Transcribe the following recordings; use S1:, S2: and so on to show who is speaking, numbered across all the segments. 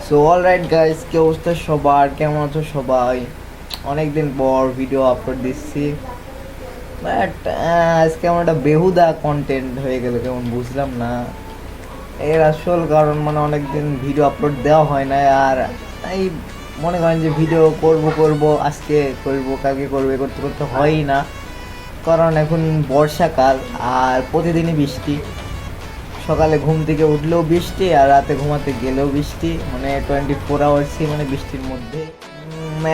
S1: So alright guys, কি অবস্থা সবার? কেমন আছো সবাই? অনেকদিন পর ভিডিও আপলোড দিচ্ছি, বাট আজকে আমার একটা বেহুদা কন্টেন্ট হয়ে গেল, কেমন বুঝলাম না। এর আসল কারণ মানে অনেকদিন ভিডিও আপলোড দেওয়া হয় না, আর এই মনে করেন যে ভিডিও করব আজকে করব কালকে করবে করতে করতে হয়ই না, কারণ এখন বর্ষাকাল আর প্রতিদিনই বৃষ্টি। সকালে ঘুম থেকে উঠলেও বৃষ্টি আর রাতে ঘুমাতে গেলেও বৃষ্টি, মানে 24 আওয়ার্সই মানে বৃষ্টির মধ্যে।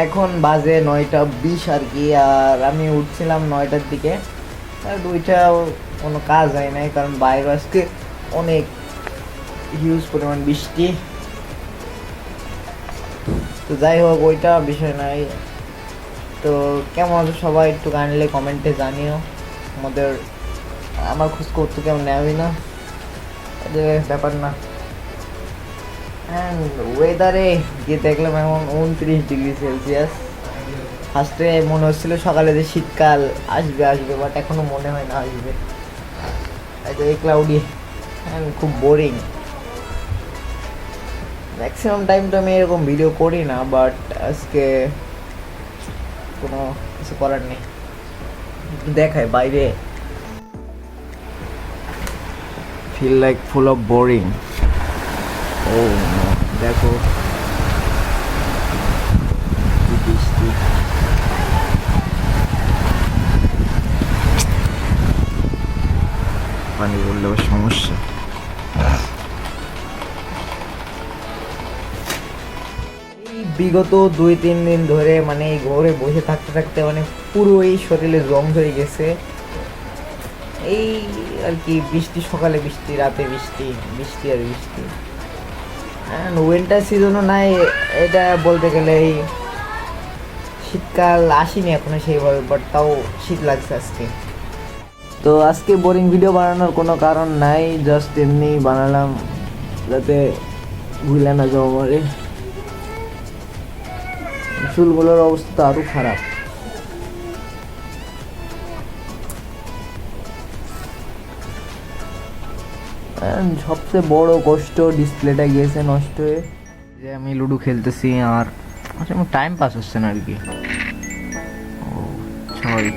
S1: এখন বাজে 9:20 আর কি, আর আমি উঠছিলাম 9টার দিকে, আর দুইটাও কোনো কাজ হয় নাই, কারণ বাইরে আজকে অনেক হিউজ পরিমাণ বৃষ্টি। তো যাই হোক, ওইটা বিষয় নাই। তো কেমন আছো সবাই একটু কাইন্ডলি কমেন্টে জানিও। আমার খোঁজ করতে কেমন নেওয়াই না, যে ব্যাপার না। অ্যান্ড ওয়েদারে গিয়ে দেখলাম এখন 29 ডিগ্রি সেলসিয়াস। ফার্স্টে মনে হচ্ছিলো সকালে যে শীতকাল আসবে আসবে, বাট এখনও মনে হয় না আসবে। এই ক্লাউডি অ্যান্ড খুব বোরিং। ম্যাক্সিমাম টাইম তো আমি এরকম ভিডিও করি না, বাট আজকে কোনো কিছু করার নেই, দেখায় বাইরে feel like full of boring. Oh no, দেখো কি বৃষ্টি। পানি পড়লেও সমস্যা। এই বিগত 2-3 দিন ধরে মানে এই ঘরে বসে থাকতে থাকতে মানে পুরো এই শরীরে জং ধরে গেছে। এই আর কি, বৃষ্টি সকালে বৃষ্টি, রাতে বৃষ্টি, বৃষ্টি আর বৃষ্টি। অ্যান্ড উইন্টার সিজনও নাই, এটা বলতে গেলে এই শীতকাল আসেনি এখনো সেইভাবে, বাট তাও শীত লাগছে আজকে। তো আজকে বোরিং ভিডিও বানানোর কোনো কারণ নাই, জাস্ট এমনি বানালাম যাতে ভুলে না যাও আমারে। চুলগুলোর অবস্থা তো আরও খারাপ। সবচেয়ে বড় কষ্ট, ডিসপ্লেটা গিয়েছে নষ্ট হয়ে। যে আমি লুডো খেলতেছি আর আমার টাইম পাস হচ্ছে না আর কি। ও সরি।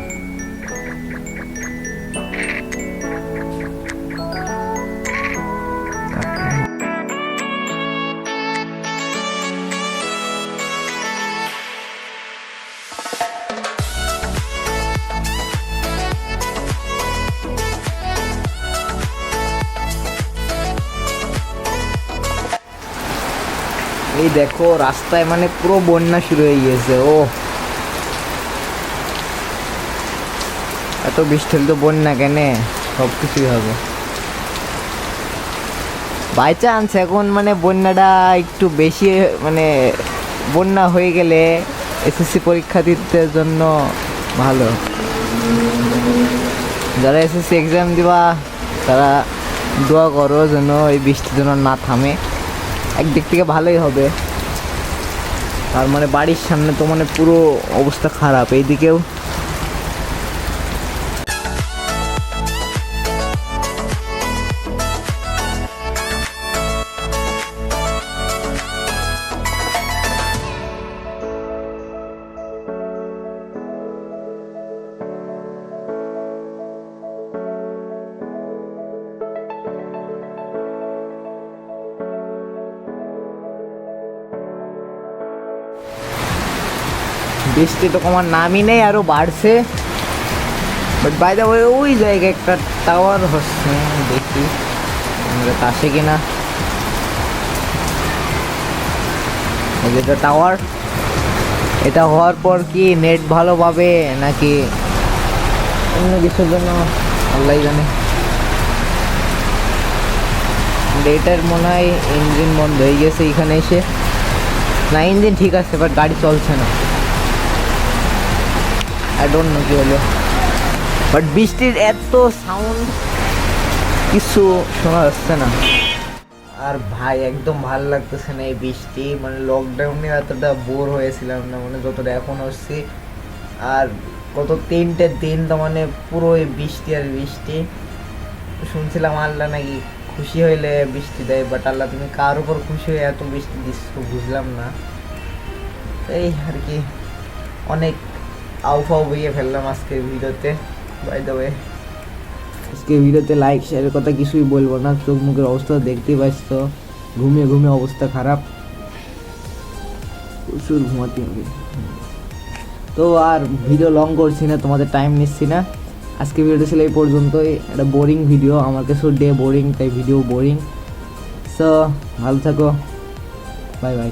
S1: এই দেখো রাস্তায় মানে পুরো বন্যা শুরু হয়ে গিয়েছে। ও এত বৃষ্টি হলে তো বন্যা কেনে, সব কিছুই হবে বাই চান্স। এখন মানে বন্যাটা একটু বেশি, মানে বন্যা হয়ে গেলে এসএসসি পরীক্ষার্থীদের জন্য ভালো। যারা এসএসসি এক্সাম দিবা তারা দোয়া করো যেন এই বৃষ্টির জন্য না থামে। একদিক থেকে ভালোই হবে, আর মানে বাড়ির সামনে তো মানে পুরো অবস্থা খারাপ এইদিকেও। বৃষ্টি তো কমার নামই নেই, আরও বাড়ছে। বাট বাই দ্য ওয়ে ওই জায়গায় একটা টাওয়ার হচ্ছে, দেখি আমাদের কাছে কিনা। যেটা টাওয়ার, এটা হওয়ার পর কি নেট ভালো পাবে নাকি অন্য কিছুর জন্য আল্লাহ জানে। এটার মনে হয় ইঞ্জিন বন্ধ হয়ে গেছে এখানে এসে। না, ইঞ্জিন ঠিক আছে বাট গাড়ি চলছে না। আই ডোন্ট নো কি হলো, বাট বৃষ্টির এত সাউন্ড কিছু শোনা যাচ্ছে না। আর ভাই একদম ভালো লাগতেছে না এই বৃষ্টি, মানে লকডাউনে এতটা বোর হয়েছিলাম না মানে যতটা এখন হচ্ছি। আর গত 3টে দিন তো মানে পুরো এই বৃষ্টি আর বৃষ্টি। শুনছিলাম আল্লাহ নাকি খুশি হইলে বৃষ্টি দেয়, বাট আল্লাহ তুমি কার উপর খুশি হয়ে এত বৃষ্টি দিচ্ছ বুঝলাম না। এই আর কি অনেক আউফাউ বইয়ে ফেললাম আজকের ভিডিওতে। বাই দ্য ওয়ে আজকে ভিডিওতে লাইক শেয়ারের কথা কিছুই বলবো না, চোখ মুখের অবস্থা দেখতেই পাচ্ছ, ঘুমিয়ে ঘুমিয়ে অবস্থা খারাপ, প্রচুর ঘুমাতে হবে। তো আর ভিডিও লং করছি না, তোমাদের টাইম নিচ্ছি না। আজকে ভিডিওটা ছিল এই পর্যন্তই। একটা বোরিং ভিডিও, আমার কাছে ডে বোরিং, তাই ভিডিও বোরিং। সো ভালো থাকো, বাই বাই।